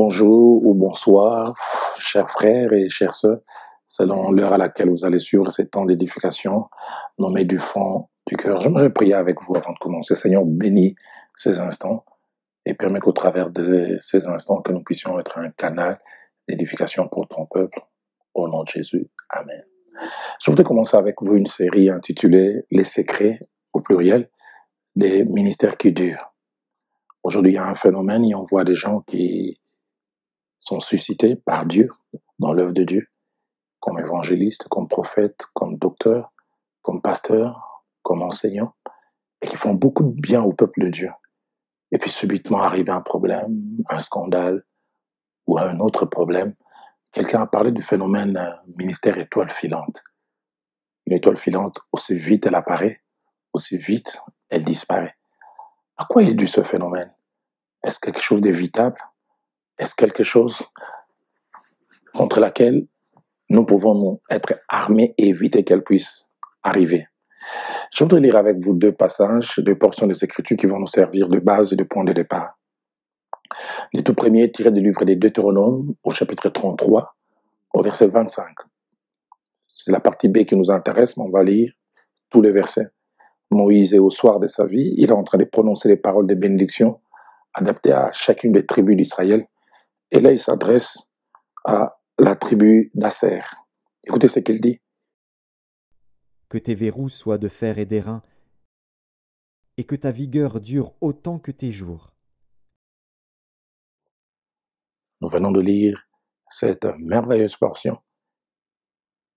Bonjour ou bonsoir, chers frères et chères sœurs, selon l'heure à laquelle vous allez suivre ces temps d'édification nommés du fond du cœur. J'aimerais prier avec vous avant de commencer. Seigneur, bénis ces instants et permets qu'au travers de ces instants, que nous puissions être un canal d'édification pour ton peuple. Au nom de Jésus, Amen. Je voudrais commencer avec vous une série intitulée « Les secrets » au pluriel des ministères qui durent. Aujourd'hui, il y a un phénomène et on voit des gens qui sont suscités par Dieu, dans l'œuvre de Dieu, comme évangélistes, comme prophètes, comme docteurs, comme pasteurs, comme enseignants, et qui font beaucoup de bien au peuple de Dieu. Et puis subitement arrive un problème, un scandale, ou un autre problème. Quelqu'un a parlé du phénomène ministère étoile filante. Une étoile filante, aussi vite elle apparaît, aussi vite elle disparaît. À quoi est dû ce phénomène? Est-ce quelque chose d'évitable? Est-ce quelque chose contre laquelle nous pouvons être armés et éviter qu'elle puisse arriver? Je voudrais lire avec vous deux passages, deux portions des Écritures qui vont nous servir de base et de point de départ. Le tout premier est tiré du livre des Deutéronomes, au chapitre 33, au verset 25. C'est la partie B qui nous intéresse, mais on va lire tous les versets. Moïse est au soir de sa vie, il est en train de prononcer les paroles de bénédiction adaptées à chacune des tribus d'Israël. Et là, il s'adresse à la tribu d'Asser. Écoutez ce qu'il dit. Que tes verrous soient de fer et d'airain, et que ta vigueur dure autant que tes jours. Nous venons de lire cette merveilleuse portion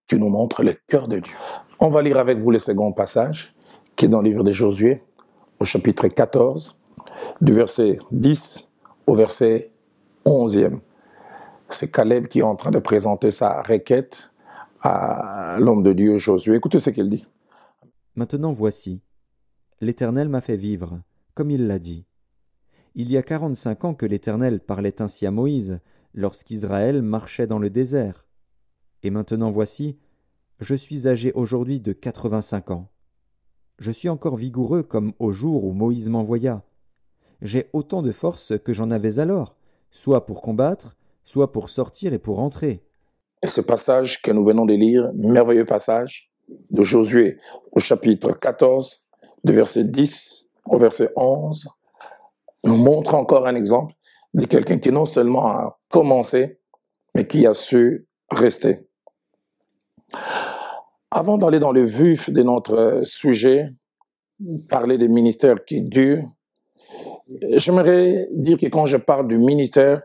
qui nous montre le cœur de Dieu. On va lire avec vous le second passage, qui est dans le livre de Josué, au chapitre 14, du verset 10 au verset 11e. C'est Caleb qui est en train de présenter sa requête à l'homme de Dieu, Josué. Écoutez ce qu'il dit. Maintenant voici, l'Éternel m'a fait vivre, comme il l'a dit. Il y a 45 ans que l'Éternel parlait ainsi à Moïse, lorsqu'Israël marchait dans le désert. Et maintenant voici, je suis âgé aujourd'hui de 85 ans. Je suis encore vigoureux comme au jour où Moïse m'envoya. J'ai autant de force que j'en avais alors, soit pour combattre, soit pour sortir et pour entrer. Et ce passage que nous venons de lire, merveilleux passage de Josué au chapitre 14, du verset 10 au verset 11, nous montre encore un exemple de quelqu'un qui non seulement a commencé, mais qui a su rester. Avant d'aller dans le vif de notre sujet, parler des ministères qui durent, j'aimerais dire que quand je parle du ministère,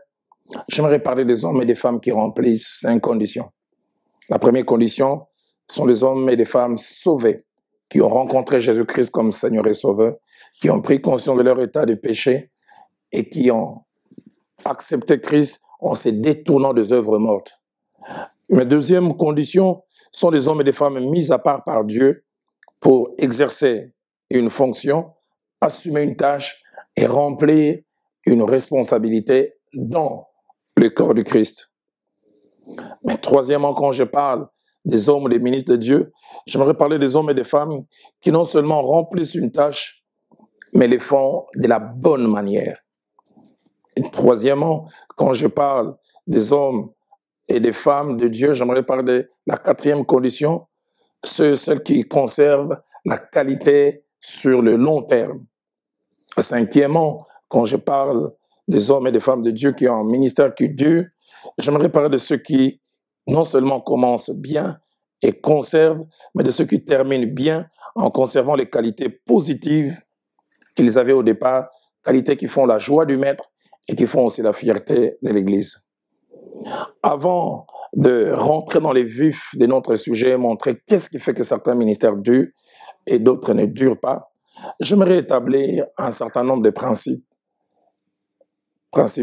j'aimerais parler des hommes et des femmes qui remplissent 5 conditions. La première condition sont des hommes et des femmes sauvés, qui ont rencontré Jésus-Christ comme Seigneur et Sauveur, qui ont pris conscience de leur état de péché et qui ont accepté Christ en se détournant des œuvres mortes. Mais deuxième condition sont des hommes et des femmes mis à part par Dieu pour exercer une fonction, assumer une tâche et remplir une responsabilité dans le corps du Christ. Mais troisièmement, quand je parle des hommes ou des ministres de Dieu, j'aimerais parler des hommes et des femmes qui non seulement remplissent une tâche, mais les font de la bonne manière. Et troisièmement, quand je parle des hommes et des femmes de Dieu, j'aimerais parler de la quatrième condition, celle qui conserve la qualité sur le long terme. Cinquièmement, quand je parle des hommes et des femmes de Dieu qui ont un ministère qui dure, j'aimerais parler de ceux qui non seulement commencent bien et conservent, mais de ceux qui terminent bien en conservant les qualités positives qu'ils avaient au départ, qualités qui font la joie du maître et qui font aussi la fierté de l'Église. Avant de rentrer dans les vifs de notre sujet, montrer qu'est-ce qui fait que certains ministères durent et d'autres ne durent pas, j'aimerais établir un certain nombre de principes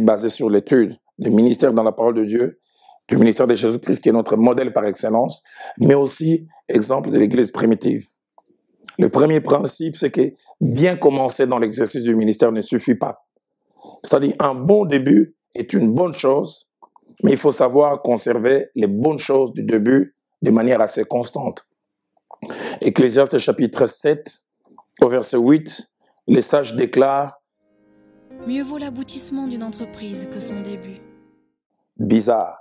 basés sur l'étude des ministères dans la parole de Dieu, du ministère de Jésus-Christ qui est notre modèle par excellence, mais aussi exemple de l'Église primitive. Le premier principe, c'est que bien commencer dans l'exercice du ministère ne suffit pas. C'est-à-dire un bon début est une bonne chose, mais il faut savoir conserver les bonnes choses du début de manière assez constante. Ecclésiaste chapitre 7, au verset 8, les sages déclarent « Mieux vaut l'aboutissement d'une entreprise que son début. bizarre.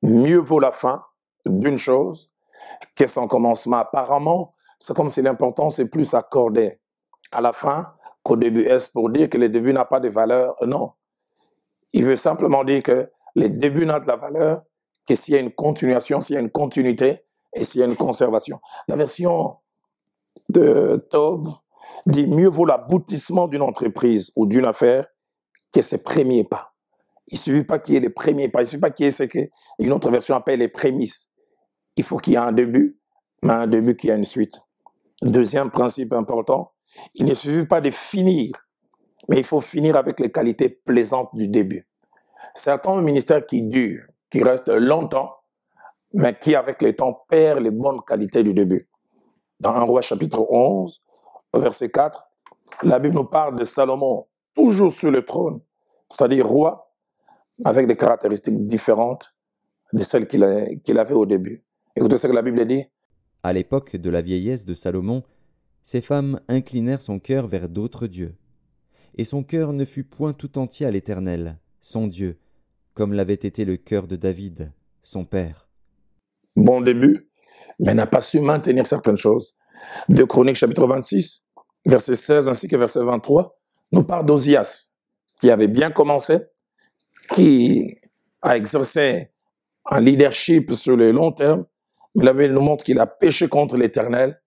Mieux vaut la fin d'une chose que son commencement. Apparemment, c'est comme si l'importance est plus accordée à la fin qu'au début. Est-ce pour dire que le début n'a pas de valeur? Non. Il veut simplement dire que le début n'a de la valeur que s'il y a une continuation, s'il y a une continuité et s'il y a une conservation. La version de Tob dit mieux vaut l'aboutissement d'une entreprise ou d'une affaire que ses premiers pas. Il ne suffit pas qu'il y ait les premiers pas, il ne suffit pas qu'il y ait ce qu'une autre version appelle les prémices. Il faut qu'il y ait un début, mais un début qui a une suite. Deuxième principe important, il ne suffit pas de finir, mais il faut finir avec les qualités plaisantes du début. Certains ont un ministère qui dure, qui reste longtemps, mais qui, avec le temps, perd les bonnes qualités du début. Dans 1 Roi chapitre 11, verset 4, la Bible nous parle de Salomon, toujours sur le trône, c'est-à-dire roi, avec des caractéristiques différentes de celles qu'il avait au début. Écoutez ce que la Bible dit. À l'époque de la vieillesse de Salomon, ces femmes inclinèrent son cœur vers d'autres dieux. Et son cœur ne fut point tout entier à l'Éternel, son Dieu, comme l'avait été le cœur de David, son père. Bon début, mais n'a pas su maintenir certaines choses. 2 Chroniques chapitre 26, verset 16 ainsi que verset 23, nous parle d'Ozias, qui avait bien commencé, qui a exercé un leadership sur le long terme, mais la Bible nous montre qu'il a péché contre l'Éternel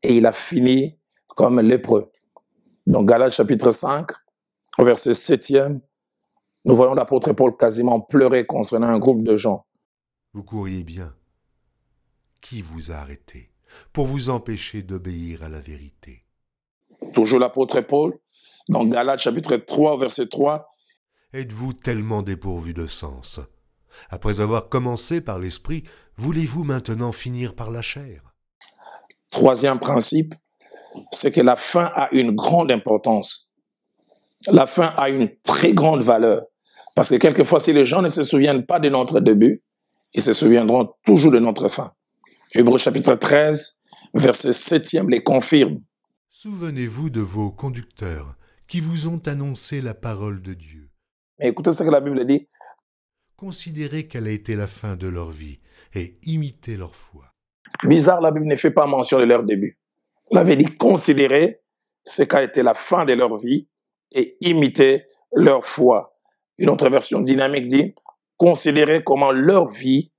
et il a fini comme lépreux. Donc Galates chapitre 5, verset 7e, nous voyons l'apôtre Paul quasiment pleurer concernant un groupe de gens. Vous couriez bien. Qui vous a arrêté pour vous empêcher d'obéir à la vérité? Toujours l'apôtre Paul, dans Galates chapitre 3, verset 3. Êtes-vous tellement dépourvu de sens? Après avoir commencé par l'esprit, voulez-vous maintenant finir par la chair? Troisième principe, c'est que la fin a une grande importance. La fin a une très grande valeur. Parce que quelquefois, si les gens ne se souviennent pas de notre début, ils se souviendront toujours de notre fin. Hébreux chapitre 13, verset 7e les confirme. Souvenez-vous de vos conducteurs qui vous ont annoncé la parole de Dieu. Mais écoutez ce que la Bible dit. Considérez quelle a été la fin de leur vie et imitez leur foi. Bizarre, la Bible ne fait pas mention de leur début. La Bible dit considérez ce qu'a été la fin de leur vie et imitez leur foi. Une autre version dynamique dit considérez comment leur vie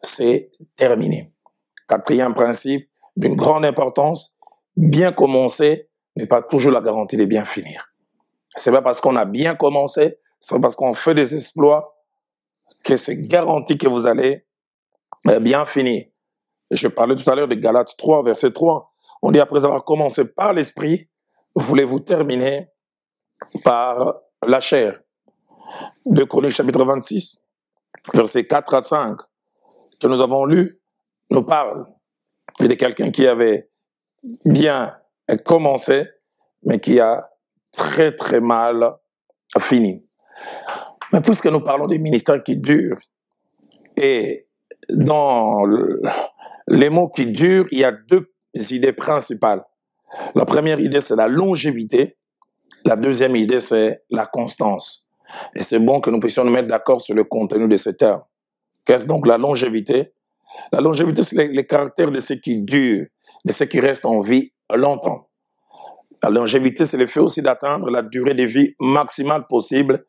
s'est terminée. Quatrième principe, d'une grande importance, bien commencer n'est pas toujours la garantie de bien finir. C'est pas parce qu'on a bien commencé, c'est parce qu'on fait des exploits que c'est garanti que vous allez bien finir. Je parlais tout à l'heure de Galates 3, verset 3. On dit après avoir commencé par l'esprit, voulez-vous terminer par la chair. 2 Chroniques chapitre 26, versets 4 à 5, que nous avons lu, nous parle de quelqu'un qui avait bien commencé, mais qui a très très mal fini. Mais puisque nous parlons des ministères qui durent, et dans les mots qui durent, il y a deux idées principales. La première idée, c'est la longévité. La deuxième idée, c'est la constance. Et c'est bon que nous puissions nous mettre d'accord sur le contenu de ces termes. Qu'est-ce donc la longévité? La longévité, c'est les caractères de ceux qui durent, de ceux qui restent en vie longtemps. La longévité, c'est le fait aussi d'atteindre la durée de vie maximale possible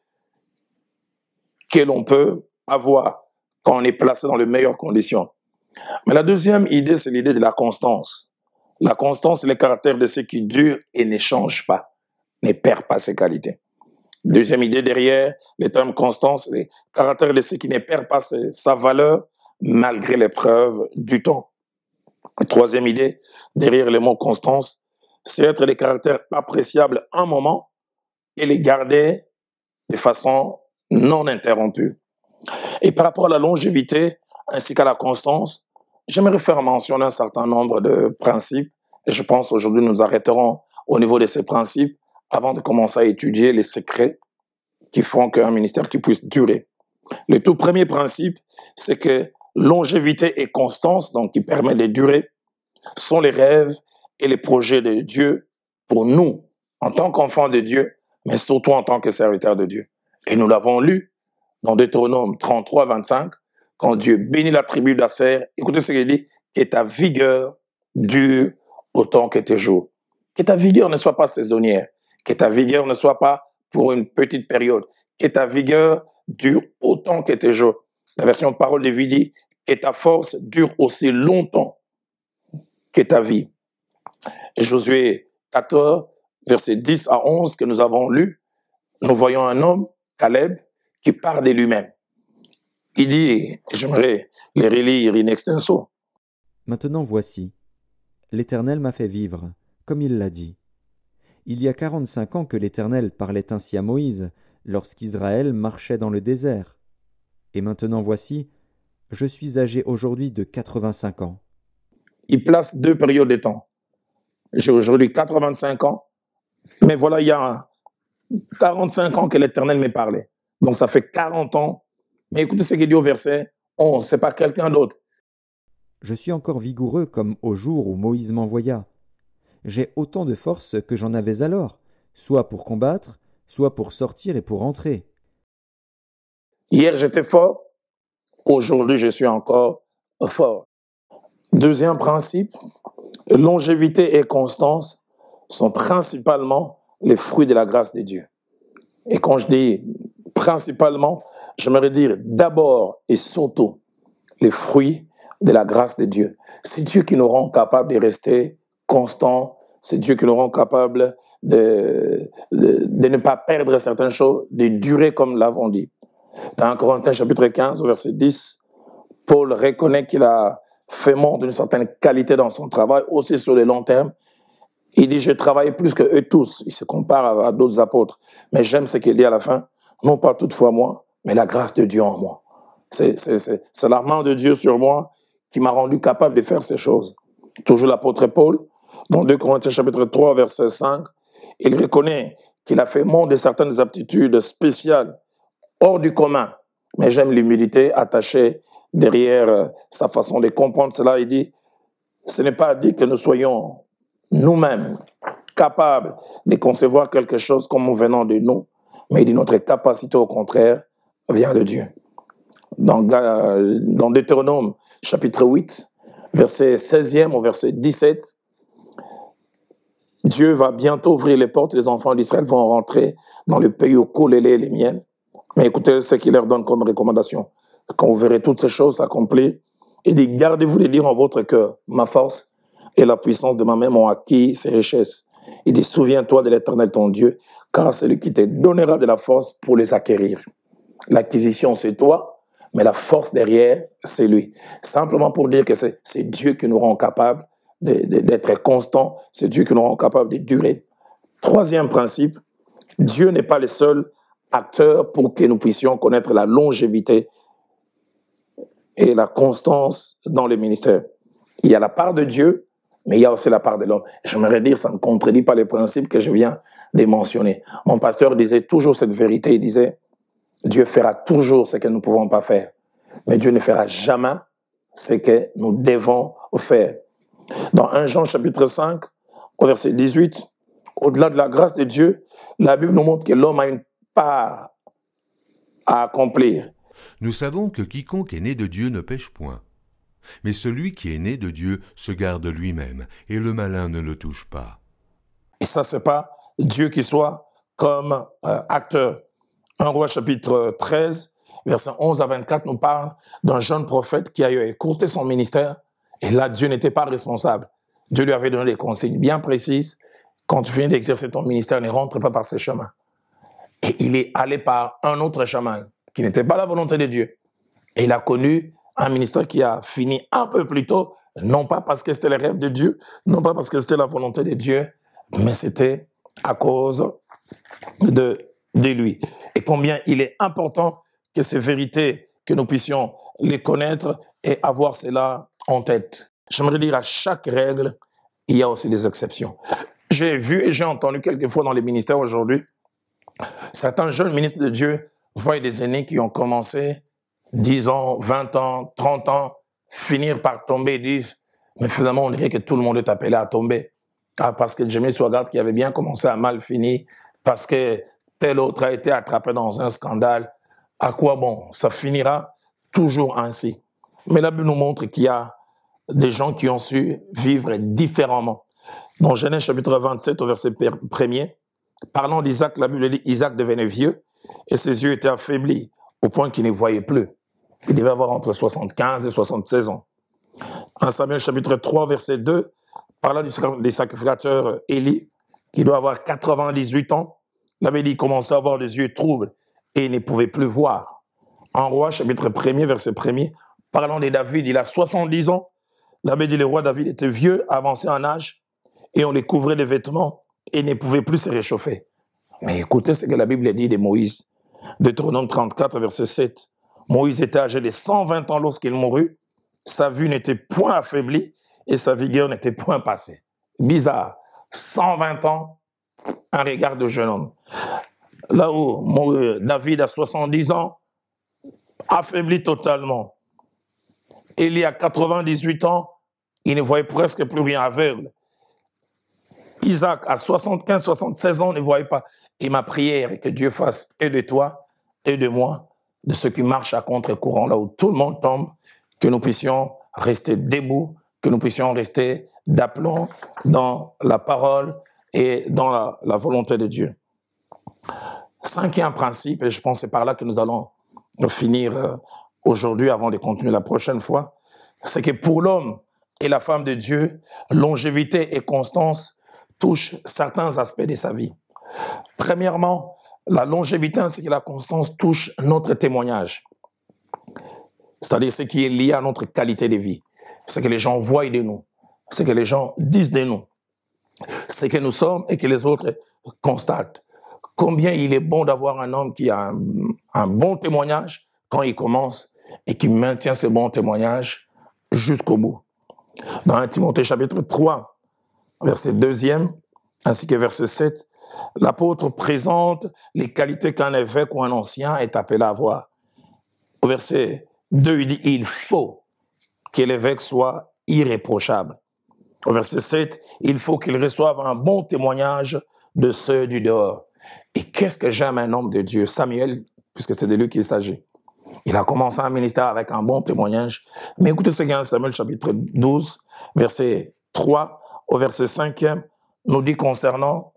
que l'on peut avoir quand on est placé dans les meilleures conditions. Mais la deuxième idée, c'est l'idée de la constance. La constance, c'est le caractère de ceux qui durent et ne changent pas, ne perdent pas ses qualités. Deuxième idée derrière, le terme constance, le caractère de ceux qui ne perdent pas sa valeur malgré l'épreuve du temps. La troisième idée, derrière le mot constance, c'est être des caractères appréciables un moment et les garder de façon non interrompue. Et par rapport à la longévité ainsi qu'à la constance, j'aimerais faire mention d'un certain nombre de principes. Et je pense aujourd'hui nous arrêterons au niveau de ces principes avant de commencer à étudier les secrets qui font qu'un ministère qui puisse durer. Le tout premier principe, c'est que longévité et constance, donc qui permet de durer, sont les rêves et les projets de Dieu pour nous, en tant qu'enfants de Dieu, mais surtout en tant que serviteurs de Dieu. Et nous l'avons lu dans Deutéronome 33, 25, quand Dieu bénit la tribu d'Asser, écoutez ce qu'il dit, que ta vigueur dure autant que tes jours. Que ta vigueur ne soit pas saisonnière, que ta vigueur ne soit pas pour une petite période, que ta vigueur dure autant que tes jours. La version Parole de vie dit que ta force dure aussi longtemps que ta vie. Et Josué 14, versets 10 à 11 que nous avons lu, nous voyons un homme, Caleb, qui part de lui-même. Il dit, j'aimerais les relire in extenso. Maintenant voici, l'Éternel m'a fait vivre, comme il l'a dit. Il y a 45 ans que l'Éternel parlait ainsi à Moïse, lorsqu'Israël marchait dans le désert. Et maintenant voici, je suis âgé aujourd'hui de 85 ans. Il place deux périodes de temps. J'ai aujourd'hui 85 ans, mais voilà, il y a 45 ans que l'Éternel me parlait. Donc ça fait 40 ans. Mais écoutez ce qu'il dit au verset 11, c'est pas quelqu'un d'autre. Je suis encore vigoureux comme au jour où Moïse m'envoya. J'ai autant de force que j'en avais alors, soit pour combattre, soit pour sortir et pour entrer. Hier, j'étais fort. Aujourd'hui, je suis encore fort. Deuxième principe, longévité et constance sont principalement les fruits de la grâce de Dieu. Et quand je dis principalement, j'aimerais dire d'abord et surtout les fruits de la grâce de Dieu. C'est Dieu qui nous rend capables de rester constants. C'est Dieu qui nous rend capables de ne pas perdre certaines choses, de durer comme nous l'avons dit. Dans 1 Corinthiens chapitre 15, verset 10, Paul reconnaît qu'il a fait montre d'une certaine qualité dans son travail, aussi sur le long terme. Il dit, je travaille plus que eux tous. Il se compare à d'autres apôtres. Mais j'aime ce qu'il dit à la fin, non pas toutefois moi, mais la grâce de Dieu en moi. C'est la main de Dieu sur moi qui m'a rendu capable de faire ces choses. Toujours l'apôtre Paul, dans 2 Corinthiens chapitre 3, verset 5, il reconnaît qu'il a fait montre de certaines aptitudes spéciales, hors du commun. Mais j'aime l'humilité attachée derrière sa façon de comprendre cela. Il dit, ce n'est pas dit que nous soyons nous-mêmes capables de concevoir quelque chose comme venant de nous, mais il dit notre capacité au contraire vient de Dieu. Dans Deutéronome chapitre 8, verset 16e au verset 17, Dieu va bientôt ouvrir les portes, les enfants d'Israël vont rentrer dans le pays où coule le lait et les miel. Mais écoutez ce qu'il leur donne comme recommandation. Quand vous verrez toutes ces choses s'accomplir, il dit, gardez-vous de dire en votre cœur, ma force et la puissance de ma main m'ont acquis ces richesses. Il dit, souviens-toi de l'Éternel ton Dieu, car c'est lui qui te donnera de la force pour les acquérir. L'acquisition, c'est toi, mais la force derrière, c'est lui. Simplement pour dire que c'est Dieu qui nous rend capables d'être constants, c'est Dieu qui nous rend capables de durer. Troisième principe, Dieu n'est pas le seul acteur pour que nous puissions connaître la longévité et la constance dans le ministère. Il y a la part de Dieu, mais il y a aussi la part de l'homme. J'aimerais dire, ça ne contredit pas les principes que je viens de mentionner. Mon pasteur disait toujours cette vérité, il disait, Dieu fera toujours ce que nous ne pouvons pas faire, mais Dieu ne fera jamais ce que nous devons faire. Dans 1 Jean chapitre 5, au verset 18, au-delà de la grâce de Dieu, la Bible nous montre que l'homme a une part à accomplir. Nous savons que quiconque est né de Dieu ne pêche point. Mais celui qui est né de Dieu se garde lui-même, et le malin ne le touche pas. Et ça, c'est pas Dieu qui soit comme acteur. 1 Roi chapitre 13, versets 11 à 24 nous parle d'un jeune prophète qui a écourté son ministère, et là, Dieu n'était pas responsable. Dieu lui avait donné des consignes bien précises. Quand tu finis d'exercer ton ministère, ne rentre pas par ces chemins. Et il est allé par un autre chemin, qui n'était pas la volonté de Dieu. Et il a connu un ministère qui a fini un peu plus tôt, non pas parce que c'était le rêve de Dieu, non pas parce que c'était la volonté de Dieu, mais c'était à cause de lui. Et combien il est important que ces vérités, que nous puissions les connaître et avoir cela en tête. J'aimerais dire, à chaque règle, il y a aussi des exceptions. J'ai vu et j'ai entendu quelquefois dans les ministères aujourd'hui, certains jeunes ministres de Dieu voient des aînés qui ont commencé 10 ans, 20 ans, 30 ans, finir par tomber et disent, mais finalement on dirait que tout le monde est appelé à tomber. Ah, parce que Jimmy Swaggart qui avait bien commencé à mal finir, parce que tel autre a été attrapé dans un scandale. À quoi bon? Ça finira toujours ainsi. Mais la Bible nous montre qu'il y a des gens qui ont su vivre différemment. Dans Genèse chapitre 27 au verset 1er, parlant d'Isaac, la Bible dit Isaac devenait vieux et ses yeux étaient affaiblis au point qu'il ne voyait plus. Il devait avoir entre 75 et 76 ans. En Samuel chapitre 3 verset 2, parlant des sacrificateurs Élie, qui doit avoir 98 ans, la Bible dit qu'il commençait à avoir des yeux troubles et il ne pouvait plus voir. En Roi chapitre 1er verset 1er, parlant de David, il a 70 ans. La Bible dit le roi David était vieux, avancé en âge, et on les couvrait de vêtements et ne pouvait plus se réchauffer. Mais écoutez ce que la Bible dit de Moïse. Deutéronome 34, verset 7. Moïse était âgé de 120 ans lorsqu'il mourut. Sa vue n'était point affaiblie et sa vigueur n'était point passée. Bizarre. 120 ans, un regard de jeune homme. Là où David a 70 ans, affaibli totalement. Élie a 98 ans, il ne voyait presque plus rien, aveugle. Isaac à 75, 76 ans ne voyait pas. Et ma prière est que Dieu fasse et de toi et de moi, de ceux qui marchent à contre-courant, là où tout le monde tombe, que nous puissions rester debout, que nous puissions rester d'aplomb dans la parole et dans la volonté de Dieu. Cinquième principe, et je pense que c'est par là que nous allons finir aujourd'hui avant de continuer la prochaine fois, c'est que pour l'homme et la femme de Dieu, longévité et constance touchent certains aspects de sa vie. Premièrement, la longévité ainsi que la constance touchent notre témoignage, c'est-à-dire ce qui est lié à notre qualité de vie, ce que les gens voient de nous, ce que les gens disent de nous, ce que nous sommes et que les autres constatent. Combien il est bon d'avoir un homme qui a un bon témoignage quand il commence et qui maintient ce bon témoignage jusqu'au bout. Dans 1 Timothée chapitre 3, verset 2e, ainsi que verset 7, l'apôtre présente les qualités qu'un évêque ou un ancien est appelé à avoir. Au verset 2, il dit « Il faut que l'évêque soit irréprochable ». Au verset 7, il faut qu'il reçoive un bon témoignage de ceux du dehors. Et qu'est-ce que j'aime un homme de Dieu, Samuel, puisque c'est de lui qu'il s'agit. Il a commencé un ministère avec un bon témoignage. Mais écoutez ce qu'il y a en Samuel chapitre 12, verset 3 au verset 5e, nous dit concernant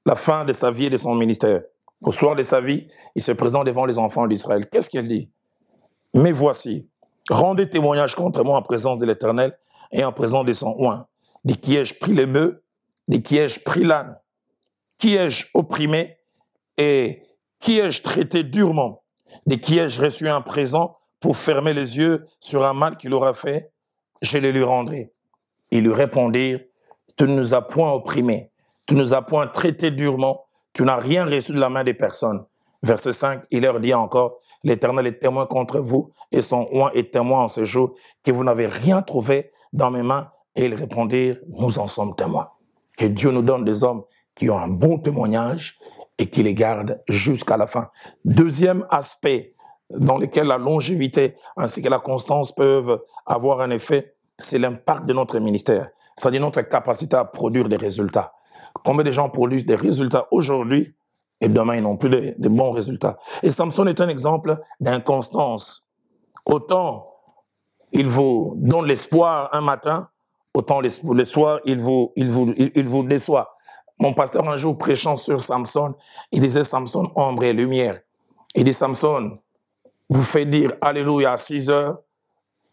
la fin de sa vie et de son ministère. Au soir de sa vie, il se présente devant les enfants d'Israël. Qu'est-ce qu'il dit? « Mais voici, rendez témoignage contre moi en présence de l'Éternel et en présence de son oint. De qui ai-je pris le bœuf? De qui ai-je pris l'âne? Qui ai-je opprimé? Et qui ai-je traité durement? De qui ai-je reçu un présent pour fermer les yeux sur un mal qu'il aura fait? Je le lui rendrai. » Ils lui répondirent, « Tu ne nous as point opprimés, tu ne nous as point traités durement, tu n'as rien reçu de la main des personnes. » Verset 5, il leur dit encore, « L'Éternel est témoin contre vous, et son oint est témoin en ce jour, que vous n'avez rien trouvé dans mes mains. » Et ils répondirent, « Nous en sommes témoins. » Que Dieu nous donne des hommes qui ont un bon témoignage et qui les gardent jusqu'à la fin. Deuxième aspect dans lequel la longévité ainsi que la constance peuvent avoir un effet, c'est l'impact de notre ministère, c'est-à-dire notre capacité à produire des résultats. Combien de gens produisent des résultats aujourd'hui et demain ils n'ont plus de bons résultats. Et Samson est un exemple d'inconstance. Autant il vous donne l'espoir un matin, autant le soir il vous déçoit. Mon pasteur, un jour, prêchant sur Samson, il disait, Samson, ombre et lumière. Il dit, Samson, vous fait dire Alléluia à 6 heures,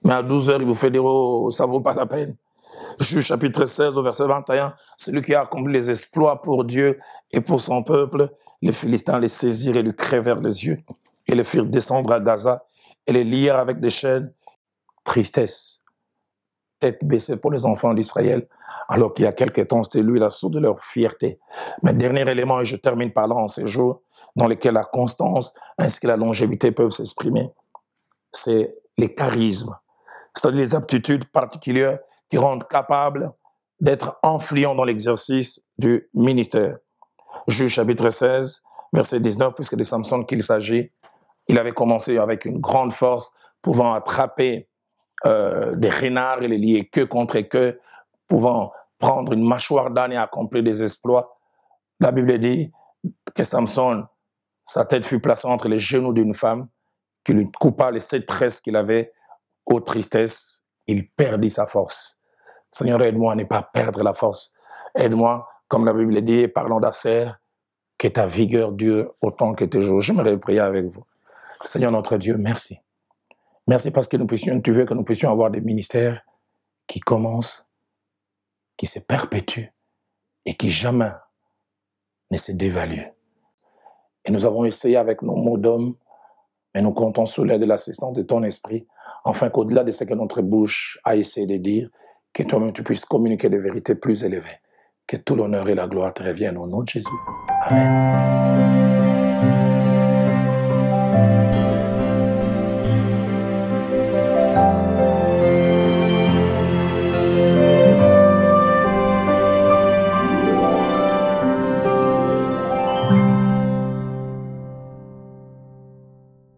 mais à 12 heures, il vous fait dire, oh, ça ne vaut pas la peine. Juge chapitre 16, au verset 21, celui qui a accompli les exploits pour Dieu et pour son peuple, les Philistins les saisirent et lui crèvèrent les yeux, et les firent descendre à Gaza, et les lièrent avec des chaînes. Tristesse, tête baissée pour les enfants d'Israël, alors qu'il y a quelque temps, c'était lui la source de leur fierté. Mais dernier élément, et je termine par là en ces jours, dans lesquels la constance ainsi que la longévité peuvent s'exprimer, c'est les charismes, c'est-à-dire les aptitudes particulières qui rendent capables d'être influents dans l'exercice du ministère. Juge chapitre 16, verset 19, puisque de Samson qu'il s'agit, il avait commencé avec une grande force, pouvant attraper des renards et les lier queue contre queue, pouvant prendre une mâchoire d'âne et accomplir des exploits. La Bible dit que Samson, sa tête fut placée entre les genoux d'une femme qui lui coupa les 7 tresses qu'il avait aux tristesses, il perdit sa force. Seigneur, aide-moi à ne pas perdre la force. Aide-moi, comme la Bible dit, parlant d'Acer, que ta vigueur dure autant que tes jours. J'aimerais prier avec vous. Seigneur notre Dieu, merci. Merci parce que tu veux que nous puissions avoir des ministères qui commencent, qui se perpétuent et qui jamais ne se dévaluent. Et nous avons essayé avec nos mots d'homme, mais nous comptons sous l'aide de l'assistance de ton esprit, afin qu'au-delà de ce que notre bouche a essayé de dire, que toi-même tu puisses communiquer des vérités plus élevées. Que tout l'honneur et la gloire te reviennent au nom de Jésus. Amen.